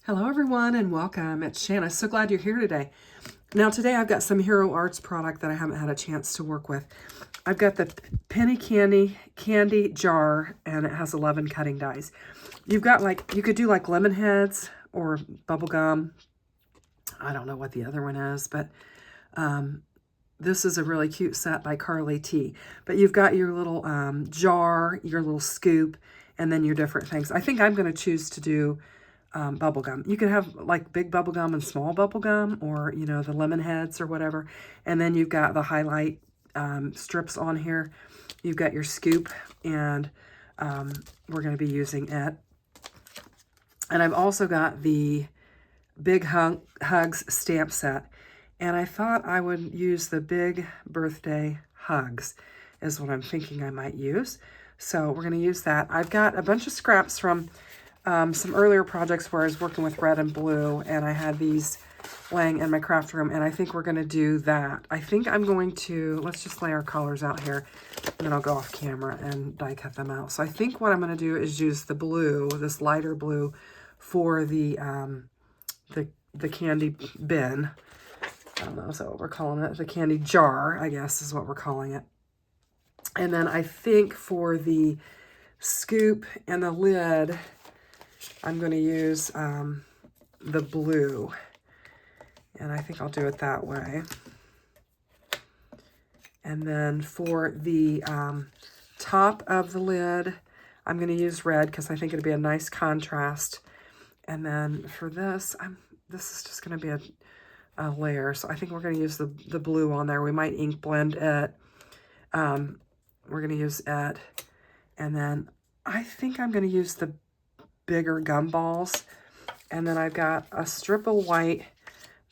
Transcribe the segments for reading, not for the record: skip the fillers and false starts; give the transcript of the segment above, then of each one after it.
Hello everyone and welcome. It's Shanna. So glad you're here today. Now today I've got some Hero Arts product that I haven't had a chance to work with. I've got the Penny Candy jar and it has 11 cutting dies. You've got you could do like lemon heads or bubble gum. I don't know what the other one is, but this is a really cute set by Carly T. But you've got your little jar, your little scoop, and then your different things. I think I'm going to choose to do bubble gum. You could have like big bubble gum and small bubble gum, or the lemon heads or whatever. And then you've got the highlight strips on here. You've got your scoop, and we're going to be using it. And I've also got the Big Hugs stamp set. And I thought I would use the Big Birthday Hugs is what I'm thinking I might use. So we're going to use that. I've got a bunch of scraps from some earlier projects where I was working with red and blue, and I had these laying in my craft room, and I think we're going to do that. I think I'm going to, let's just lay our colors out here, and then I'll go off camera and die cut them out. So I think what I'm going to do is use the blue, this lighter blue, for the candy bin. I don't know, is that what we're calling it? The candy jar, I guess, is what we're calling it. And then I think for the scoop and the lid, I'm going to use the blue, and I think I'll do it that way. And then for the top of the lid, I'm going to use red because I think it'll be a nice contrast. And then for this, this is just going to be a layer, so I think we're going to use the blue on there. We might ink blend it. We're going to use it, and then I think I'm going to use the bigger gum balls, and then I've got a strip of white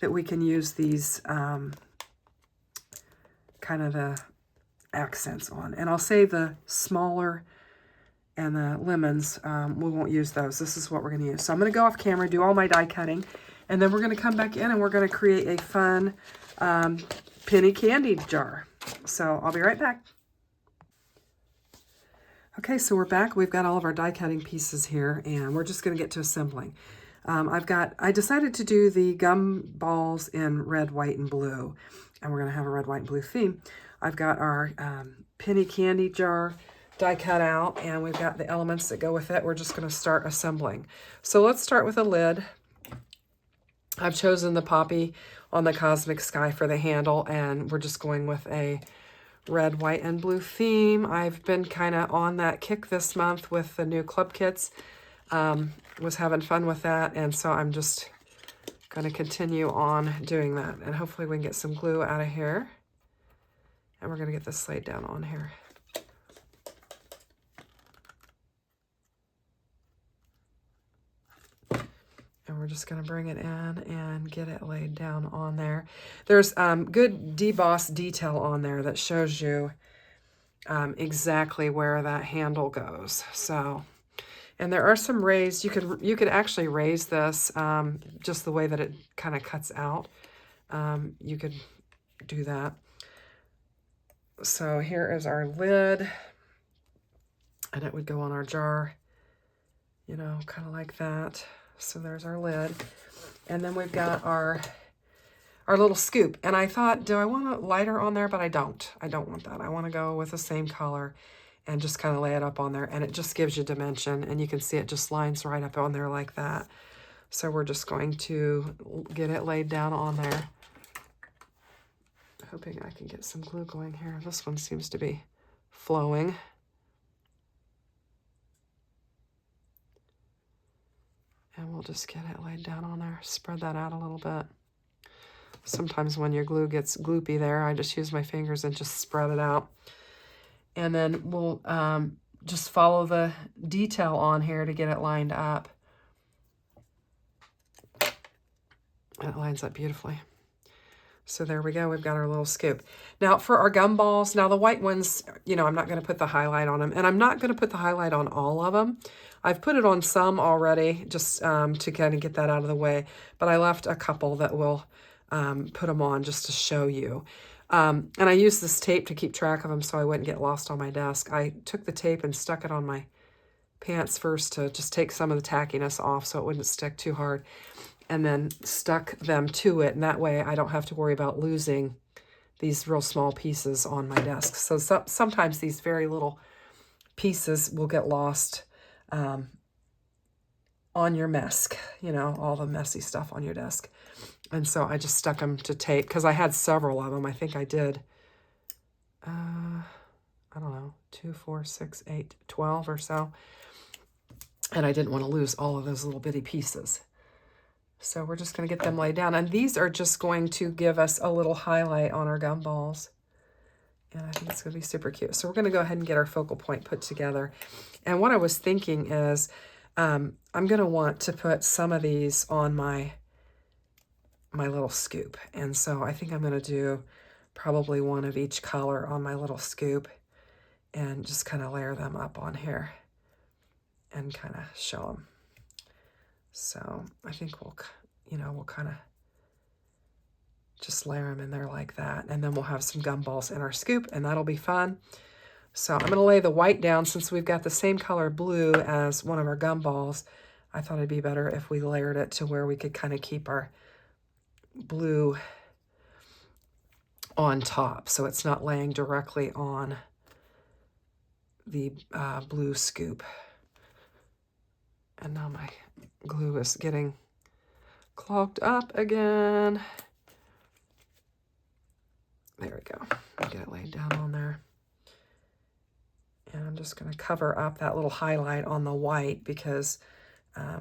that we can use these kind of the accents on, and I'll save the smaller and the lemons. We won't use those. This is what we're going to use. So I'm going to go off camera, do all my die cutting, and then we're going to come back in and we're going to create a fun penny candy jar. So I'll be right back. Okay, so we're back. We've got all of our die cutting pieces here, and we're just going to get to assembling. I decided to do the gum balls in red, white, and blue, and we're going to have a red, white, and blue theme. I've got our penny candy jar die cut out, and we've got the elements that go with it. We're just going to start assembling. So let's start with a lid. I've chosen the poppy on the Cosmic Sky for the handle, and we're just going with a red, white, and blue theme. I've been kind of on that kick this month with the new club kits. Was having fun with that, and so I'm just going to continue on doing that, and hopefully we can get some glue out of here, and we're going to get this laid down on here. And we're just going to bring it in and get it laid down on there. There's good deboss detail on there that shows you exactly where that handle goes. So, and there are some raised, you could actually raise this just the way that it kind of cuts out. You could do that. So here is our lid, and it would go on our jar, kind of like that. So there's our lid. And then we've got our little scoop. And I thought, do I want a lighter on there? But I don't. I don't want that. I want to go with the same color and just kind of lay it up on there. And it just gives you dimension. And you can see it just lines right up on there like that. So we're just going to get it laid down on there. Hoping I can get some glue going here. This one seems to be flowing. And we'll just get it laid down on there. Spread that out a little bit. Sometimes when your glue gets gloopy there, I just use my fingers and just spread it out. And then we'll just follow the detail on here to get it lined up. It lines up beautifully. So there we go. We've got our little scoop. Now for our gum balls, now the white ones, I'm not going to put the highlight on them. And I'm not going to put the highlight on all of them. I've put it on some already just to kind of get that out of the way. But I left a couple that will put them on just to show you. And I used this tape to keep track of them so I wouldn't get lost on my desk. I took the tape and stuck it on my pants first to just take some of the tackiness off so it wouldn't stick too hard, and then stuck them to it. And that way I don't have to worry about losing these real small pieces on my desk. So sometimes these very little pieces will get lost on your desk, you know, all the messy stuff on your desk. And so I just stuck them to tape because I had several of them. I think I did, I don't know, 2, 4, 6, 8, 12 or so. And I didn't want to lose all of those little bitty pieces. So we're just going to get them laid down. And these are just going to give us a little highlight on our gumballs. And I think it's going to be super cute. So we're going to go ahead and get our focal point put together. And what I was thinking is I'm going to want to put some of these on my little scoop. And so I think I'm going to do probably one of each color on my little scoop and just kind of layer them up on here and kind of show them. So I think we'll kind of just layer them in there like that. And then we'll have some gumballs in our scoop, and that'll be fun. So I'm going to lay the white down since we've got the same color blue as one of our gumballs. I thought it'd be better if we layered it to where we could kind of keep our blue on top, so it's not laying directly on the blue scoop. And now my glue is getting clogged up again. There we go. I'll get it laid down on there. And I'm just going to cover up that little highlight on the white because I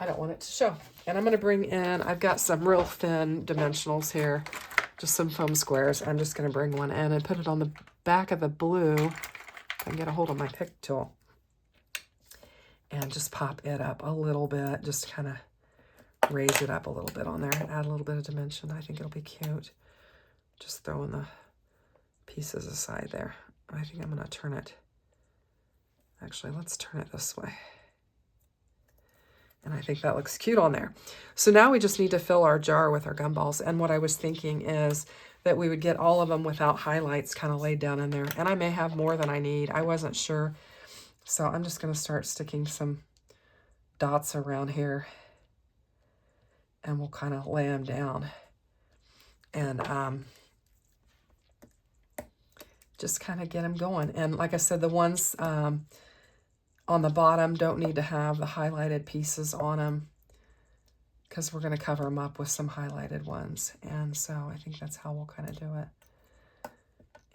don't want it to show. And I'm going to bring in, I've got some real thin dimensionals here, just some foam squares. I'm just going to bring one in and put it on the back of the blue. If I can get a hold of my pick tool. And just pop it up a little bit, just kind of raise it up a little bit on there and add a little bit of dimension. I think it'll be cute. Just throwing the pieces aside there. I think I'm going to turn it. Actually, let's turn it this way. And I think that looks cute on there. So now we just need to fill our jar with our gumballs. And what I was thinking is that we would get all of them without highlights kind of laid down in there. And I may have more than I need. I wasn't sure. So I'm just going to start sticking some dots around here. And we'll kind of lay them down. And just kind of get them going. And like I said, the ones on the bottom don't need to have the highlighted pieces on them because we're going to cover them up with some highlighted ones. And so I think that's how we'll kind of do it.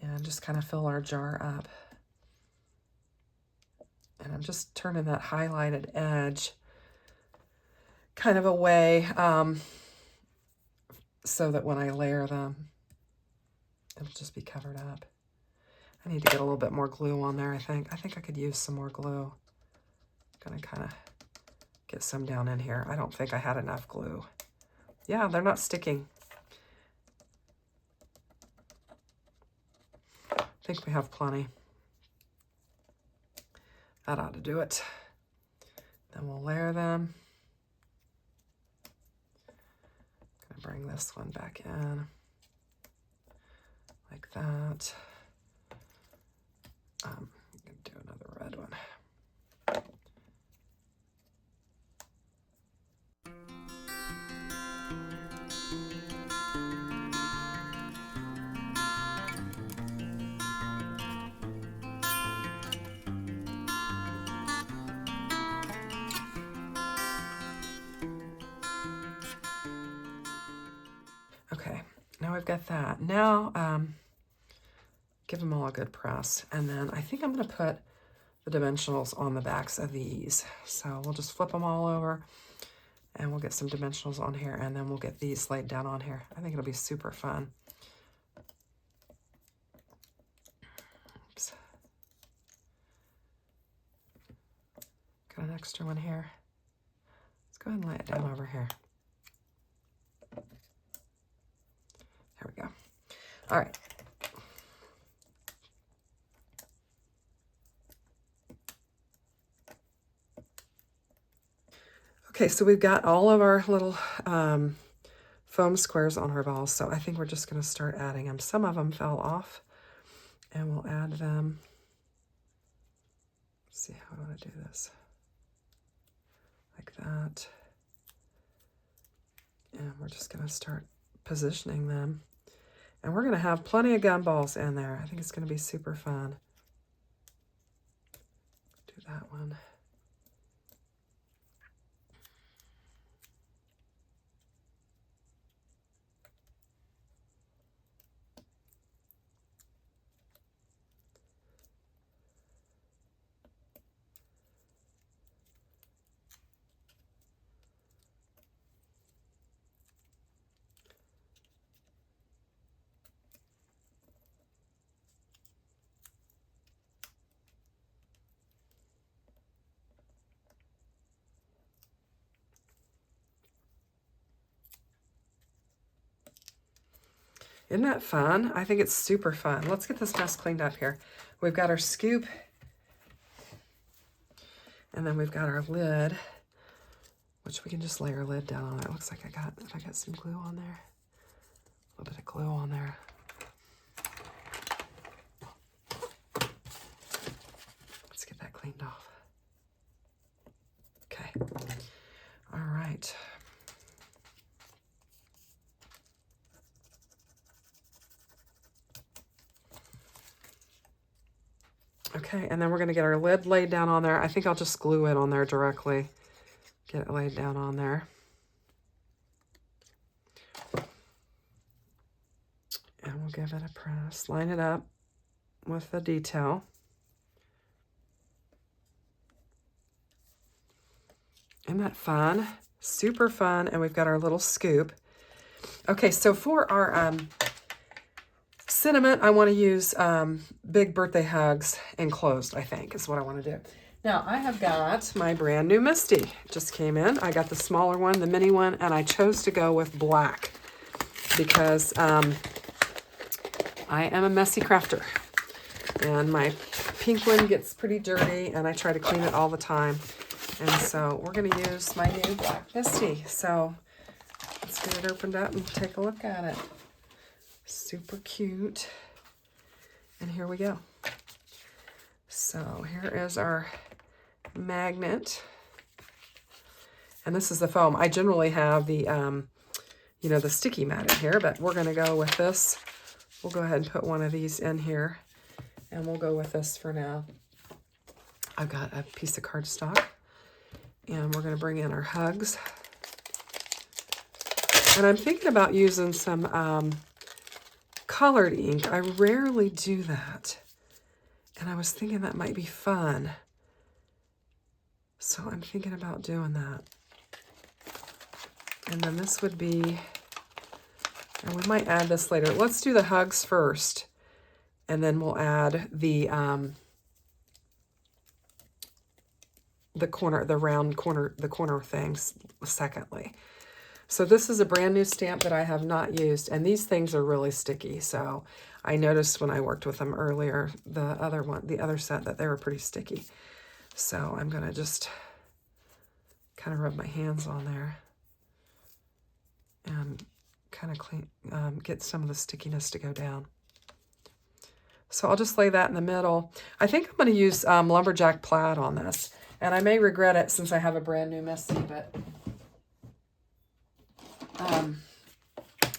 And just kind of fill our jar up. And I'm just turning that highlighted edge kind of away so that when I layer them, it'll just be covered up. I need to get a little bit more glue on there, I think. I think I could use some more glue. I'm going to kind of get some down in here. I don't think I had enough glue. Yeah, they're not sticking. I think we have plenty. That ought to do it. Then we'll layer them. I'm going to bring this one back in like that. I'm going to do another red one. Okay, now we've got that. Now, give them all a good press. And then I think I'm going to put the dimensionals on the backs of these. So we'll just flip them all over and we'll get some dimensionals on here and then we'll get these laid down on here. I think it'll be super fun. Oops. Got an extra one here. Let's go ahead and lay it down over here. There we go. All right. Okay, so we've got all of our little foam squares on our balls, so I think we're just going to start adding them. Some of them fell off, and we'll add them see how I want to do this. Like that. And we're just going to start positioning them. And we're going to have plenty of gumballs in there. I think it's going to be super fun. Do that one. Isn't that fun? I think it's super fun. Let's get this mess cleaned up here. We've got our scoop, and then we've got our lid, which we can just lay our lid down on. It looks like I got some glue on there. A little bit of glue on there. Let's get that cleaned off. Okay. All right. Okay, and then we're going to get our lid laid down on there. I think I'll just glue it on there directly. Get it laid down on there. And we'll give it a press. Line it up with the detail. Isn't that fun? Super fun. And we've got our little scoop. Okay, so for our sentiment, I want to use Big Birthday Hugs enclosed, I think, is what I want to do. Now, I have got my brand new Misty. Just came in. I got the smaller one, the mini one, and I chose to go with black because I am a messy crafter. And my pink one gets pretty dirty, and I try to clean it all the time. And so we're going to use my new black Misty. So let's get it opened up and take a look at it. Super cute. And here we go. So here is our magnet. And this is the foam. I generally have the, you know, the sticky mat in here, but we're going to go with this. We'll go ahead and put one of these in here, and we'll go with this for now. I've got a piece of cardstock, and we're going to bring in our hugs. And I'm thinking about using some colored ink. I rarely do that. And I was thinking that might be fun. So I'm thinking about doing that. And then this would be, and we might add this later. Let's do the hugs first. And then we'll add the corner, the round corner, the corner things secondly. So this is a brand new stamp that I have not used, and these things are really sticky. So I noticed when I worked with them earlier, the other set, that they were pretty sticky. So I'm gonna just kind of rub my hands on there and kind of clean, get some of the stickiness to go down. So I'll just lay that in the middle. I think I'm gonna use Lumberjack Plaid on this, and I may regret it since I have a brand new Misty, but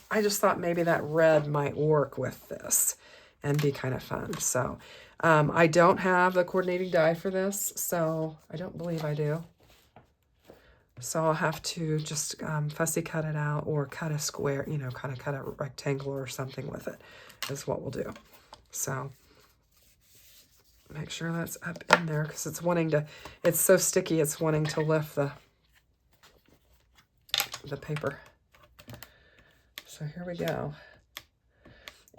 I just thought maybe that red might work with this and be kind of fun. So I don't have the coordinating die for this, so I don't believe I do. So I'll have to just fussy cut it out or cut a square, you know, kind of cut a rectangle or something with it is what we'll do. So make sure that's up in there because it's wanting to, it's so sticky, it's wanting to lift the paper. So here we go.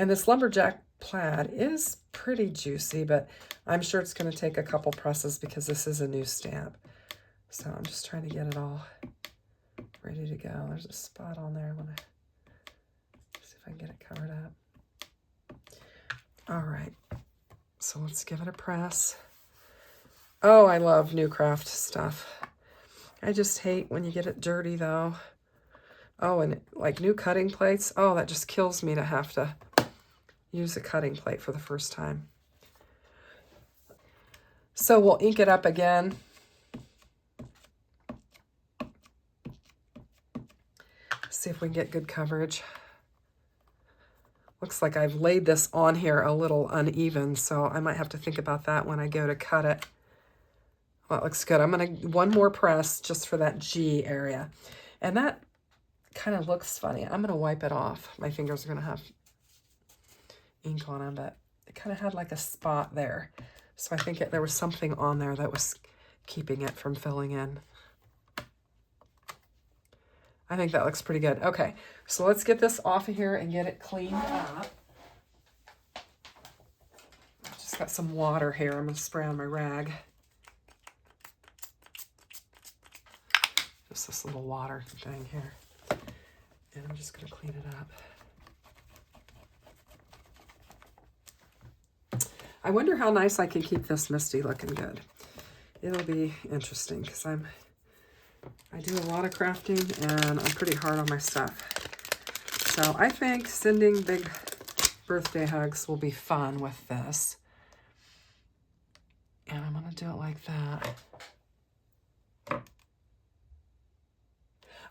And this Lumberjack Plaid is pretty juicy, but I'm sure it's going to take a couple presses because this is a new stamp. So I'm just trying to get it all ready to go. There's a spot on there. I want to see if I can get it covered up. All right. So let's give it a press. Oh, I love new craft stuff. I just hate when you get it dirty though. Oh, and like new cutting plates. Oh, that just kills me to have to use a cutting plate for the first time. So we'll ink it up again. See if we can get good coverage. Looks like I've laid this on here a little uneven, so I might have to think about that when I go to cut it. Well, that looks good. I'm going to one more press just for that G area. And that kind of looks funny. I'm going to wipe it off. My fingers are going to have ink on them, but it kind of had like a spot there. So I think there was something on there that was keeping it from filling in. I think that looks pretty good. Okay, so let's get this off of here and get it cleaned up. I've just got some water here. I'm going to spray on my rag. Just this little water thing here. And I'm just going to clean it up. I wonder how nice I can keep this misty looking good. It'll be interesting because I do a lot of crafting and I'm pretty hard on my stuff. So I think sending big birthday hugs will be fun with this. And I'm going to do it like that.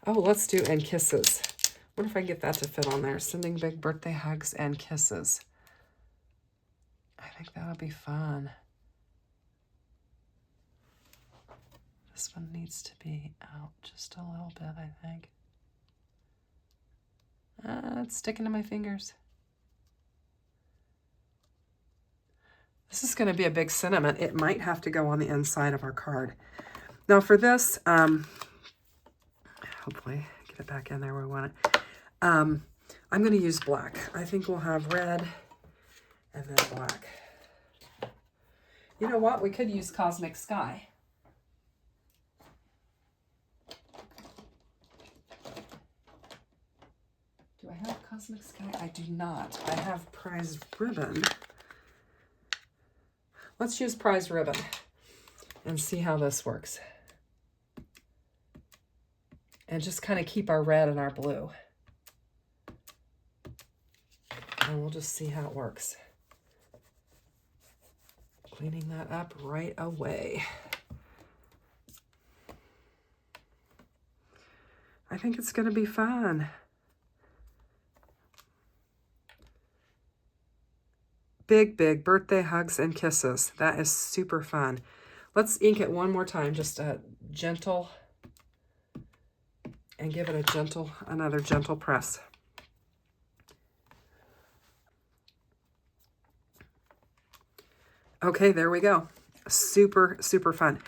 Oh, let's do and kisses. I wonder if I can get that to fit on there. Sending big birthday hugs and kisses. I think that'll be fun. This one needs to be out just a little bit, I think. It's sticking to my fingers. This is going to be a big sentiment. It might have to go on the inside of our card. Now for this, hopefully get it back in there where we want it. I'm going to use black. I think we'll have red and then black. You know what? We could use Cosmic Sky. Do I have Cosmic Sky? I do not. I have Prize Ribbon. Let's use Prize Ribbon and see how this works. And just kind of keep our red and our blue. And we'll just see how it works. Cleaning that up right away. I think it's going to be fun. Big, big birthday hugs and kisses. That is super fun. Let's ink it one more time, just a gentle, and give it a gentle, another gentle press. Okay, there we go. Super, super fun.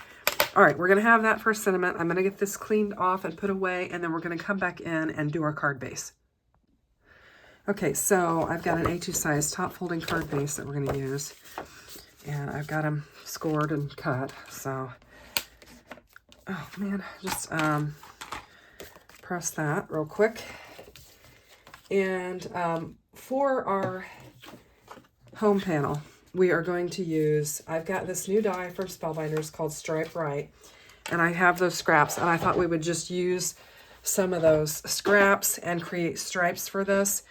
All right, we're going to have that for sentiment. I'm going to get this cleaned off and put away, and then we're going to come back in and do our card base. Okay, so I've got an A2 size top folding card base that we're going to use. And I've got them scored and cut. So, oh man, just press that real quick. And for our home panel, we are going to use, I've got this new die for Spellbinders called Stripe Right. And I have those scraps, and I thought we would just use some of those scraps and create stripes for this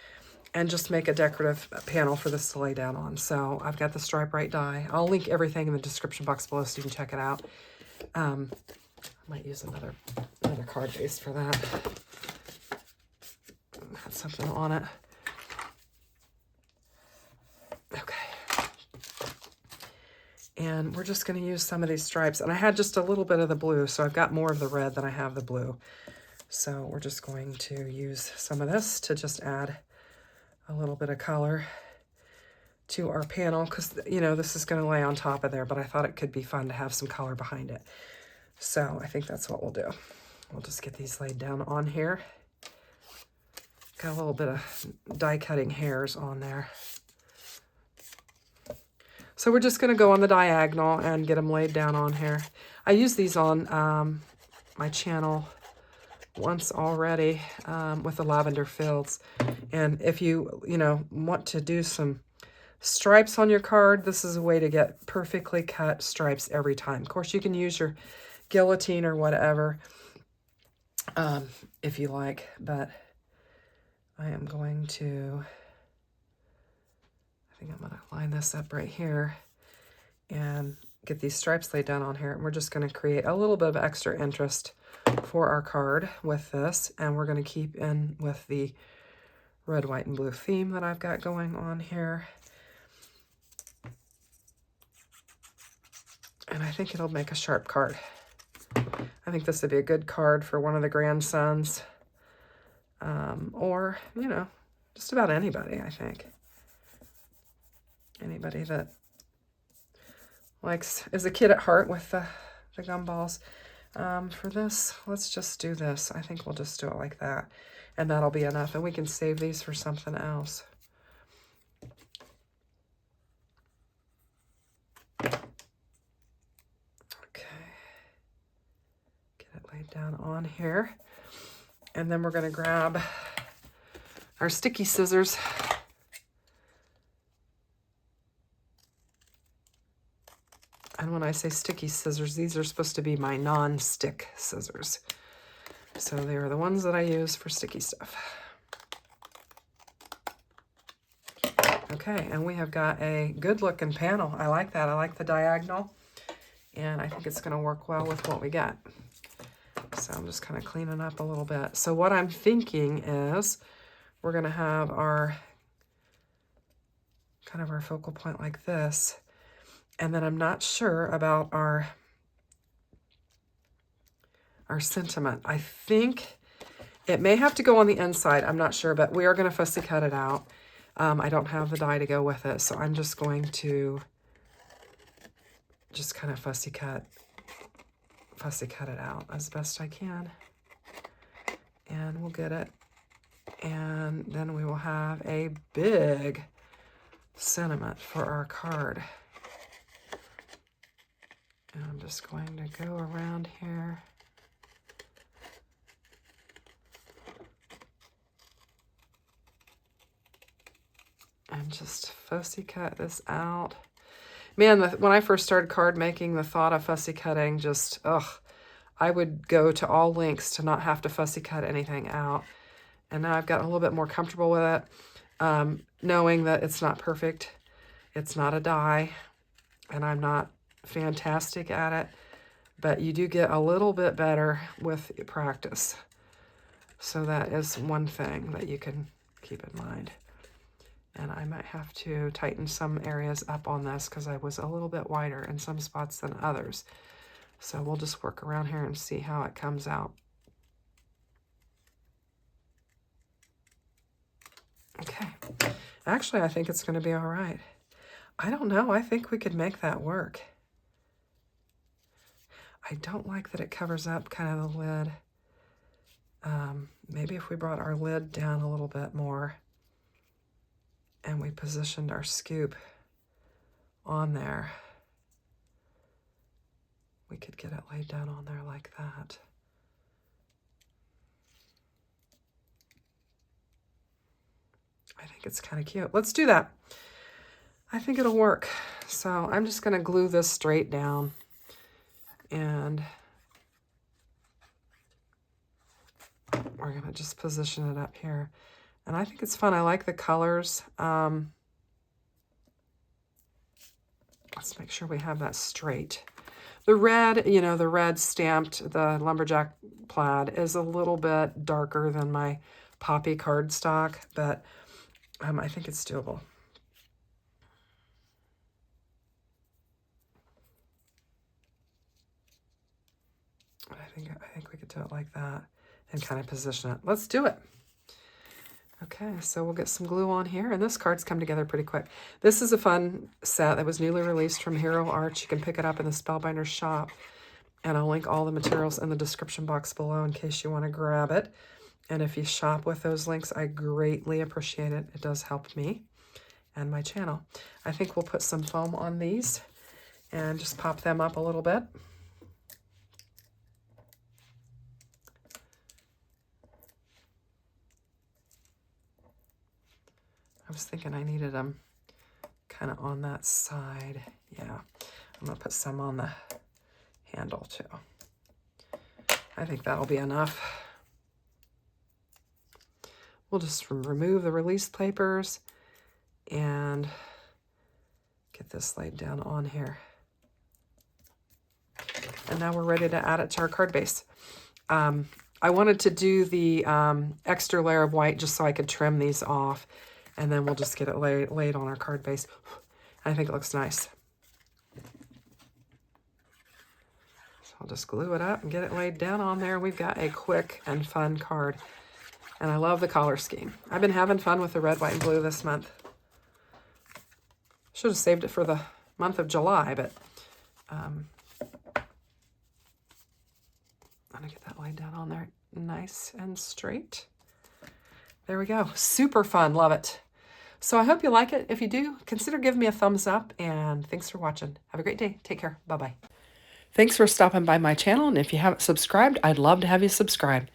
and just make a decorative panel for this to lay down on. So I've got the Stripe Right die. I'll link everything in the description box below so you can check it out. I might use another card base for that. Have something on it. Okay. And we're just going to use some of these stripes. And I had just a little bit of the blue, so I've got more of the red than I have the blue. So we're just going to use some of this to just add a little bit of color to our panel, because, you know, this is going to lay on top of there, but I thought it could be fun to have some color behind it. So I think that's what we'll do. We'll just get these laid down on here. Got a little bit of die cutting hairs on there. So we're just going to go on the diagonal and get them laid down on here. I used these on my channel once already with the lavender fields. And if you want to do some stripes on your card, this is a way to get perfectly cut stripes every time. Of course, you can use your guillotine or whatever if you like, but I am going to, I think I'm going to line this up right here and get these stripes laid down on here. And we're just going to create a little bit of extra interest for our card with this. And we're going to keep in with the red, white, and blue theme that I've got going on here. And I think it'll make a sharp card. I think this would be a good card for one of the grandsons. Or, you know, just about anybody, I think. Anybody that is a kid at heart with the gumballs. For this, let's just do this. I think we'll just do it like that. And that'll be enough. And we can save these for something else. Laid down on here. And then we're going to grab our sticky scissors. And when I say sticky scissors, these are supposed to be my non-stick scissors. So they are the ones that I use for sticky stuff. Okay, and we have got a good looking panel. I like that. I like the diagonal. And I think it's going to work well with what we got. So I'm just kind of cleaning up a little bit. So what I'm thinking is we're going to have our kind of our focal point like this. And then I'm not sure about our sentiment. I think it may have to go on the inside. I'm not sure, but we are going to fussy cut it out. I don't have the die to go with it, so I'm just going to just kind of fussy cut it out as best I can. And we'll get it. And then we will have a big sentiment for our card. And I'm just going to go around here. And just fussy cut this out. Man, when I first started card making, the thought of fussy cutting just, I would go to all lengths to not have to fussy cut anything out. And now I've gotten a little bit more comfortable with it, knowing that it's not perfect. It's not a die, and I'm not fantastic at it, but you do get a little bit better with practice. So that is one thing that you can keep in mind. And I might have to tighten some areas up on this because I was a little bit wider in some spots than others. So we'll just work around here and see how it comes out. Okay. Actually, I think it's going to be all right. I don't know. I think we could make that work. I don't like that it covers up kind of the lid. Maybe if we brought our lid down a little bit more and we positioned our scoop on there, we could get it laid down on there like that. I think it's kind of cute. Let's do that. I think it'll work. So I'm just going to glue this straight down. And we're going to just position it up here. And I think it's fun. I like the colors. Let's make sure we have that straight. The red, you know, the red stamped, the lumberjack plaid is a little bit darker than my poppy cardstock, but I think it's doable. I think we could do it like that and kind of position it. Let's do it. Okay, so we'll get some glue on here, and this card's come together pretty quick. This is a fun set that was newly released from Hero Arts. You can pick it up in the Spellbinders shop, and I'll link all the materials in the description box below in case you want to grab it. And if you shop with those links, I greatly appreciate it. It does help me and my channel. I think we'll put some foam on these and just pop them up a little bit. I was thinking I needed them kind of on that side. Yeah, I'm going to put some on the handle too. I think that'll be enough. We'll just remove the release papers and get this laid down on here. And now we're ready to add it to our card base. I wanted to do the extra layer of white just so I could trim these off. And then we'll just get it laid on our card base. I think it looks nice. So I'll just glue it up and get it laid down on there. We've got a quick and fun card. And I love the color scheme. I've been having fun with the red, white, and blue this month. Should have saved it for the month of July, but I'm gonna get that laid down on there nice and straight. There we go. Super fun. Love it. So I hope you like it. If you do, consider giving me a thumbs up, and thanks for watching. Have a great day. Take care. Bye-bye. Thanks for stopping by my channel, and if you haven't subscribed, I'd love to have you subscribe.